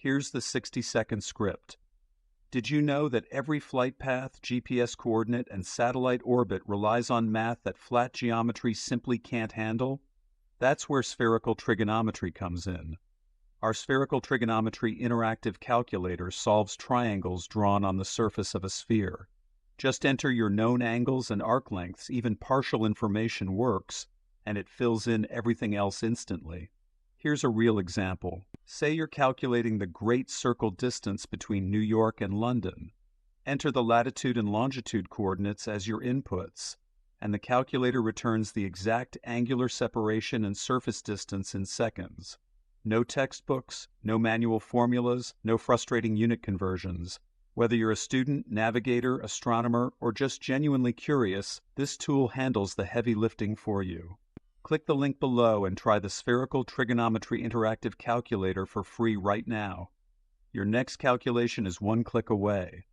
Here's the 60-second script. Did you know that every flight path, GPS coordinate, and satellite orbit relies on math that flat geometry simply can't handle? That's where spherical trigonometry comes in. Our spherical trigonometry interactive calculator solves triangles drawn on the surface of a sphere. Just enter your known angles and arc lengths, even partial information works, and it fills in everything else instantly. Here's a real example. Say you're calculating the great circle distance between New York and London. Enter the latitude and longitude coordinates as your inputs, and the calculator returns the exact angular separation and surface distance in seconds. No textbooks, no manual formulas, no frustrating unit conversions. Whether you're a student, navigator, astronomer, or just genuinely curious, this tool handles the heavy lifting for you. Click the link below and try the Spherical Trigonometry Interactive Calculator for free right now. Your next calculation is one click away.